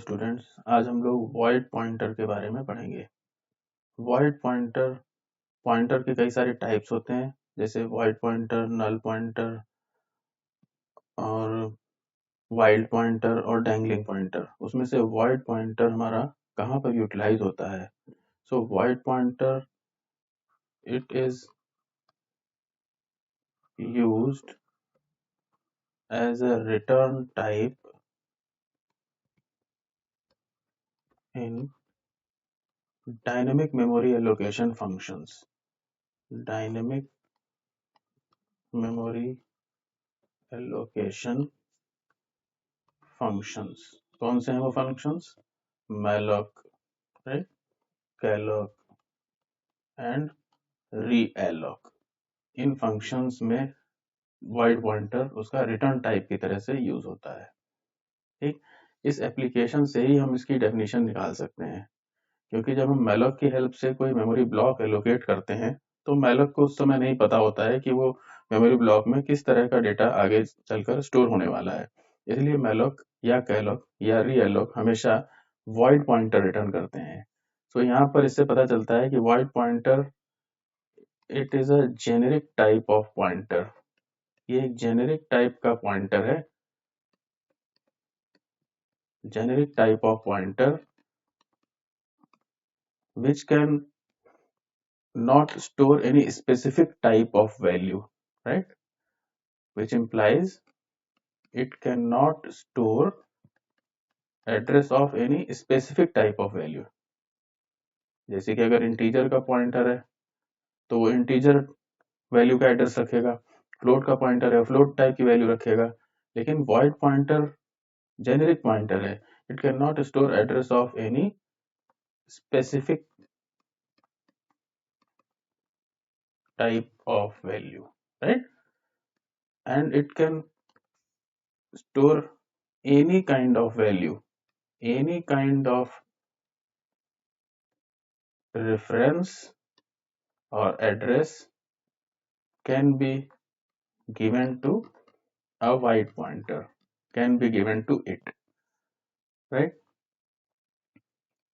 Students, आज हम लोग वॉइड पॉइंटर के बारे में पढ़ेंगे। वॉइड पॉइंटर के कई सारे टाइप्स होते हैं, जैसे वॉइड पॉइंटर, नल पॉइंटर और वाइल्ड पॉइंटर और डैंगलिंग पॉइंटर। उसमें से वॉइड पॉइंटर हमारा कहाँ पर यूटिलाइज होता है? So void pointer it is used as a return type in dynamic memory allocation functions. Dynamic memory allocation functions. कौन से हैं वो functions? malloc, right? calloc and realloc. In functions में void pointer उसका रिटर्न टाइप की तरह से use होता है। ठीक, इस एप्लीकेशन से ही हम इसकी डेफिनेशन निकाल सकते हैं, क्योंकि जब हम malloc की हेल्प से कोई मेमोरी ब्लॉक एलोकेट करते हैं तो malloc को उस समय नहीं पता होता है कि वो मेमोरी ब्लॉक में किस तरह का डेटा आगे चलकर स्टोर होने वाला है। इसलिए malloc या calloc या realloc हमेशा void पॉइंटर रिटर्न करते हैं। तो यहाँ पर इससे पता चलता है कि void pointer it is a generic type of pointer. ये एक जेनेरिक टाइप का पॉइंटर है, generic type of pointer which can not store any specific type of value, right? Which implies it cannot store address of any specific type of value. जैसे कि अगर integer का pointer है तो वो integer value का address रखेगा, float का पॉइंटर है फ्लोट टाइप की वैल्यू रखेगा, लेकिन वॉइड पॉइंटर जेनेरिक पॉइंटर है, it can not store address of any specific type of value, right? And it can store any kind of value, any kind of reference or address can be given to a void pointer, can be given to it, right?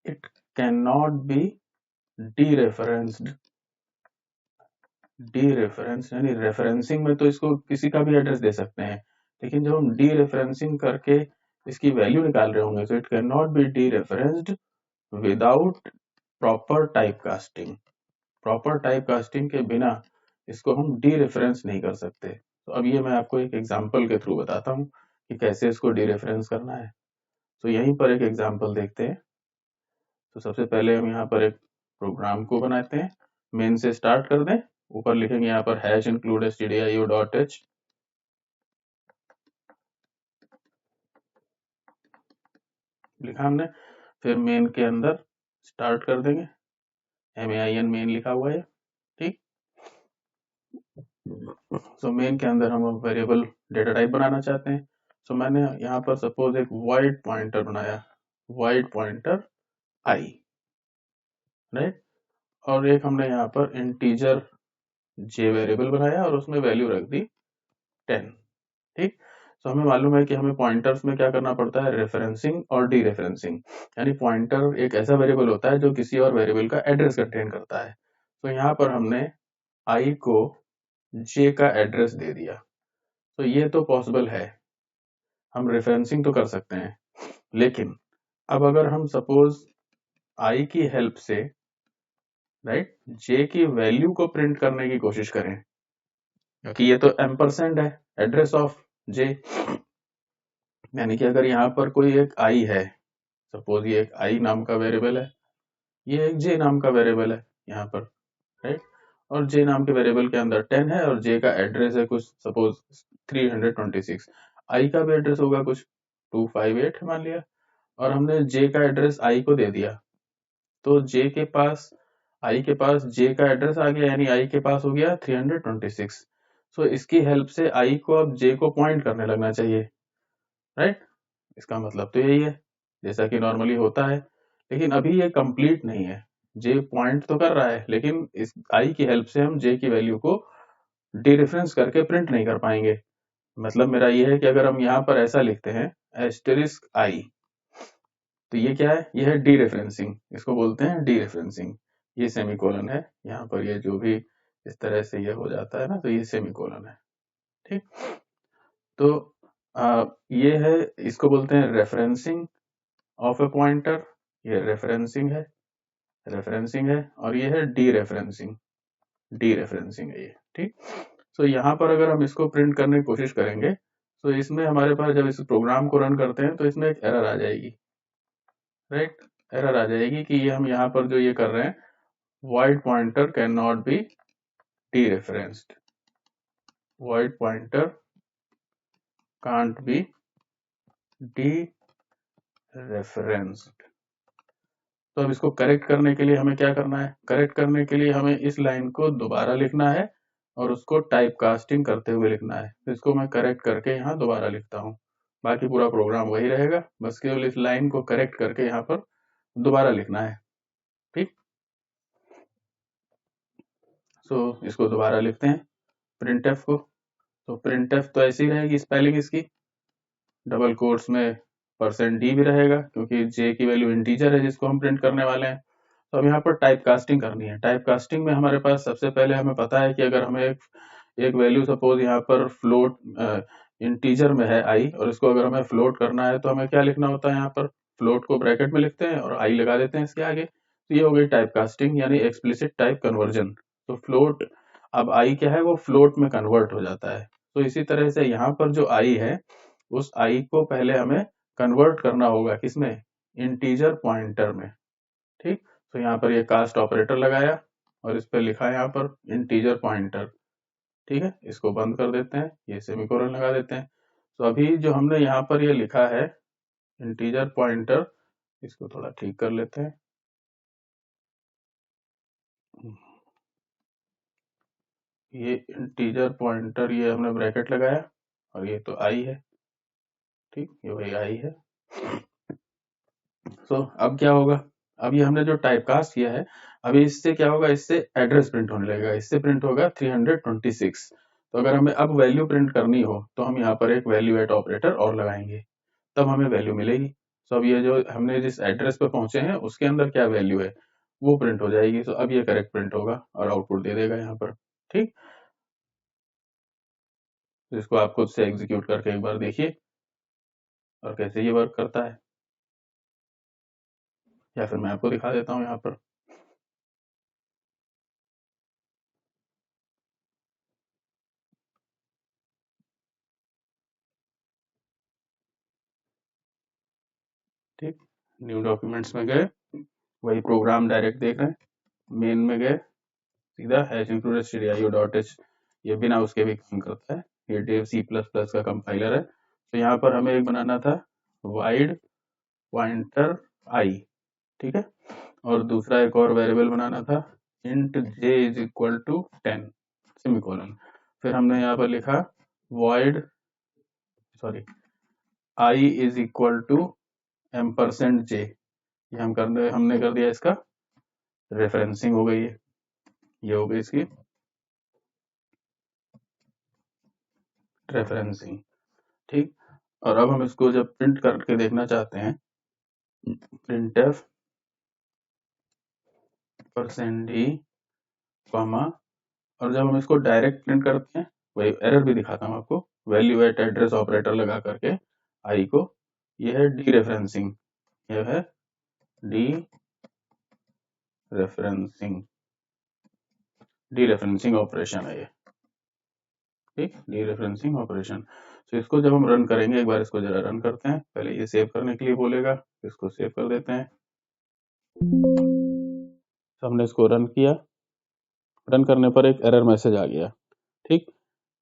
It cannot be dereferenced. dereference यानी referencing में तो इसको किसी का भी address दे सकते हैं, लेकिन जब हम dereferencing करके इसकी वैल्यू निकाल रहे होंगे तो it can not be dereferenced without proper type casting. Proper type casting के बिना इसको हम डीरेफरेंस नहीं कर सकते। तो अब ये मैं आपको एक एग्जांपल के थ्रू बताता हूँ कि कैसे इसको डीरेफरेंस करना है। तो यहीं पर एक एग्जांपल देखते हैं। तो सबसे पहले हम यहाँ पर एक प्रोग्राम को बनाते हैं, मेन से स्टार्ट कर दें, ऊपर लिखेंगे यहाँ पर हैश इंक्लूड stdio.h, लिखा हमने। फिर मेन के अंदर स्टार्ट कर देंगे, main मेन लिखा हुआ है, ठीक। तो मेन के अंदर हम वेरिएबल डेटा टाइप बनाना चाहते हैं। तो मैंने यहाँ पर सपोज एक वॉइड पॉइंटर बनाया, वॉइड पॉइंटर आई, राइट। और एक हमने यहाँ पर इंटीजर जे वेरिएबल बनाया और उसमें वैल्यू रख दी 10, ठीक। तो हमें मालूम है कि हमें पॉइंटर्स में क्या करना पड़ता है, रेफरेंसिंग और डी रेफरेंसिंग। यानी पॉइंटर एक ऐसा वेरिएबल होता है जो किसी और वेरिएबल का एड्रेस कंटेन करता है। तो यहाँ पर हमने आई को जे का एड्रेस दे दिया, तो ये तो पॉसिबल है, हम रेफरेंसिंग तो कर सकते हैं। लेकिन अब अगर हम सपोज आई की हेल्प से, राइट, जे की वैल्यू को प्रिंट करने की कोशिश करें, क्योंकि ये तो एम्परसेंड है, एड्रेस ऑफ जे, यानी कि अगर यहाँ पर कोई एक आई है, सपोज ये एक आई नाम का वेरिएबल है, ये एक जे नाम का वेरिएबल है यहाँ पर, राइट। और जे नाम के वेरिएबल के अंदर 10 है और जे का एड्रेस है कुछ सपोज 326, आई का भी एड्रेस होगा कुछ 258 मान लिया, और हमने जे का एड्रेस आई को दे दिया, तो जे के पास, आई के पास जे का एड्रेस आ गया, यानी आई के पास हो गया 326। सो इसकी हेल्प से आई को अब जे को पॉइंट करने लगना चाहिए, राइट। इसका मतलब तो यही है जैसा कि नॉर्मली होता है, लेकिन अभी ये कंप्लीट नहीं है। जे पॉइंट तो कर रहा है, लेकिन इस आई की हेल्प से हम जे की वैल्यू को डीरेफरेंस करके प्रिंट नहीं कर पाएंगे। मतलब मेरा ये है कि अगर हम यहाँ पर ऐसा लिखते हैं एस्टेरिस्क आई, तो ये क्या है, ये है डी रेफरेंसिंग, इसको बोलते हैं डी रेफरेंसिंग। ये सेमीकोलन है, यहाँ पर ये जो भी इस तरह से ये हो जाता है ना, तो ये सेमीकोलन है। ठीक, तो ये है, इसको बोलते हैं रेफरेंसिंग ऑफ ए पॉइंटर, ये रेफरेंसिंग है, और ये है डी रेफरेंसिंग, डी रेफरेंसिंग है ये। ठीक, तो यहाँ पर अगर हम इसको प्रिंट करने की कोशिश करेंगे तो इसमें हमारे पास जब इस प्रोग्राम को रन करते हैं तो इसमें एक एरर आ जाएगी, राइट, एरर आ जाएगी कि ये हम यहाँ पर जो ये कर रहे हैं, void pointer cannot be dereferenced, void pointer can't be dereferenced। तो अब इसको करेक्ट करने के लिए हमें क्या करना है, करेक्ट करने के लिए हमें इस लाइन को दोबारा लिखना है और उसको टाइप कास्टिंग करते हुए लिखना है। तो इसको मैं करेक्ट करके यहाँ दोबारा लिखता हूँ, बाकी पूरा प्रोग्राम वही रहेगा, बस केवल इस लाइन को करेक्ट करके यहाँ पर दोबारा लिखना है। ठीक, सो इसको दोबारा लिखते हैं प्रिंटफ को। तो प्रिंटफ तो ऐसी रहेगी स्पेलिंग इसकी, डबल कोट्स में %d भी रहेगा क्योंकि j की वैल्यू इंटीजर है जिसको हम प्रिंट करने वाले हैं। तो अब यहाँ पर टाइप कास्टिंग करनी है। टाइप कास्टिंग में हमारे पास सबसे पहले हमें पता है कि अगर हमें एक वैल्यू सपोज यहाँ पर फ्लोट इंटीजर में है i, और इसको अगर हमें फ्लोट करना है तो हमें क्या लिखना होता है, यहाँ पर फ्लोट को ब्रैकेट में लिखते हैं और i लगा देते हैं इसके आगे। तो ये हो गई टाइप कास्टिंग यानी एक्सप्लिसिट टाइप कन्वर्जन। तो फ्लोट, अब i क्या है, वो फ्लोट में कन्वर्ट हो जाता है। तो इसी तरह से यहाँ पर जो i है, उस i को पहले हमें कन्वर्ट करना होगा किसमें, इंटीजर पॉइंटर में। ठीक, तो यहाँ पर ये कास्ट ऑपरेटर लगाया और इस पर लिखा है यहाँ पर इंटीजर पॉइंटर। ठीक है, इसको बंद कर देते हैं, ये सेमीकोलन लगा देते हैं। तो अभी जो हमने यहाँ पर ये लिखा है इंटीजर पॉइंटर, इसको थोड़ा ठीक कर लेते हैं। ये इंटीजर पॉइंटर, ये हमने ब्रैकेट लगाया और ये तो आई है। ठीक, ये वही आई है। तो अब क्या होगा, अब ये हमने जो टाइप कास्ट किया है, अभी इससे क्या होगा, इससे एड्रेस प्रिंट होने लगेगा, इससे प्रिंट होगा 326। तो अगर हमें अब वैल्यू प्रिंट करनी हो तो हम यहाँ पर एक वैल्यू एट ऑपरेटर और लगाएंगे, तब हमें वैल्यू मिलेगी। तो अब ये जो हमने जिस एड्रेस पे पहुंचे हैं उसके अंदर क्या वैल्यू है वो प्रिंट हो जाएगी। तो अब ये करेक्ट प्रिंट होगा और आउटपुट दे देगा यहाँ पर। ठीक, तो इसको आप खुद से एग्जीक्यूट करके एक बार देखिए और कैसे ये वर्क करता है, या फिर मैं आपको दिखा देता हूँ यहाँ पर। ठीक, न्यू डॉक्यूमेंट्स में गए, वही प्रोग्राम डायरेक्ट देख रहे हैं, मेन में गए, सीधा हैश इंक्लूडेड stdio.h, ये बिना उसके भी काम करता है। ये डेव C++ का कंपाइलर है। तो यहाँ पर हमें एक बनाना था वाइड पॉइंटर i, ठीक है, और दूसरा एक और वेरिएबल बनाना था int j is equal to 10 semicolon. फिर हमने यहाँ पर लिखा void, sorry, i is equal to %j, ये हमने कर दिया इसका रेफरेंसिंग हो गई है, ये हो गई इसकी रेफरेंसिंग। ठीक, और अब हम इसको जब प्रिंट करके देखना चाहते हैं, printf %d कॉमा, और जब हम इसको डायरेक्ट प्रिंट करते हैं, वही एरर भी दिखाता हूँ आपको, वैल्यू एट एड्रेस ऑपरेटर लगा करके आई को, ये है डी रेफरेंसिंग, ये है D referencing, D referencing operation है ये। ठीक, डी रेफरेंसिंग ऑपरेशन। तो इसको जब हम रन करेंगे, एक बार इसको जरा रन करते हैं, पहले ये सेव करने के लिए बोलेगा, इसको सेव कर देते हैं। तो हमने इसको रन किया, रन करने पर एक एरर मैसेज आ गया। ठीक,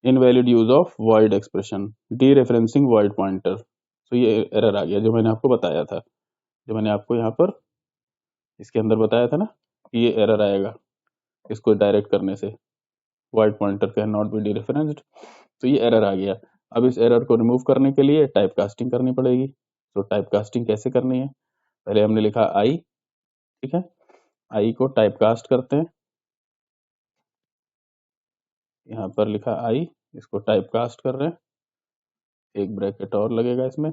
invalid use of void expression D referencing void pointer. तो ये एरर आ गया जो मैंने आपको बताया था, जो मैंने आपको यहाँ पर इसके अंदर बताया था ना, कि ये एरर आएगा इसको डायरेक्ट करने से, void pointer can not be D referenced. तो ये एरर आ गया। अब इस एरर को रिमूव करने के लिए टाइप कास्टिंग करनी पड़ेगी। तो टाइप कास्टिंग कैसे करनी है, पहले हमने लिखा आई, ठीक है, आई को टाइप कास्ट करते हैं, यहाँ पर लिखा आई, इसको टाइप कास्ट कर रहे हैं, एक ब्रैकेट और लगेगा इसमें,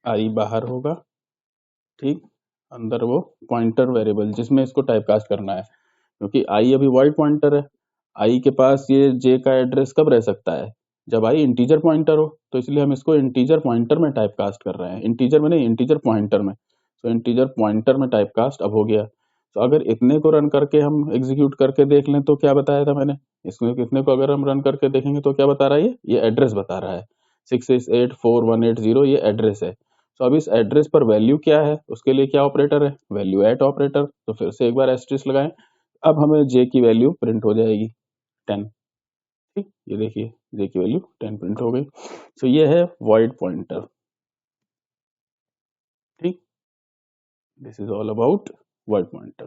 आई बाहर होगा, ठीक, अंदर वो पॉइंटर वेरिएबल जिसमें इसको टाइपकास्ट करना है, क्योंकि आई अभी वाइड पॉइंटर है, आई के पास ये जे का एड्रेस कब रह सकता है, जब आई इंटीजर पॉइंटर हो, तो इसलिए हम इसको इंटीजर पॉइंटर में टाइपकास्ट कर रहे हैं, इंटीजर में नहीं, इंटीजर पॉइंटर में। तो इंटीजर पॉइंटर में टाइपकास्ट अब हो गया। तो अगर इतने को रन करके हम एग्जीक्यूट करके देख लें तो क्या बताया था मैंने, इसमें कितने को अगर हम रन करके देखेंगे तो क्या बता रहा है, ये एड्रेस बता रहा है 6684180, ये एड्रेस है। तो अब इस एड्रेस पर वैल्यू क्या है, उसके लिए क्या ऑपरेटर है, वैल्यू एट ऑपरेटर। तो फिर से एक बार एस्ट्रिक्स लगाएं, अब हमें जे की वैल्यू प्रिंट हो जाएगी 10, ठीक, ये देखिए जे की वैल्यू 10 प्रिंट हो गई। तो ये है वॉइड पॉइंटर, ठीक, this is all about void pointer.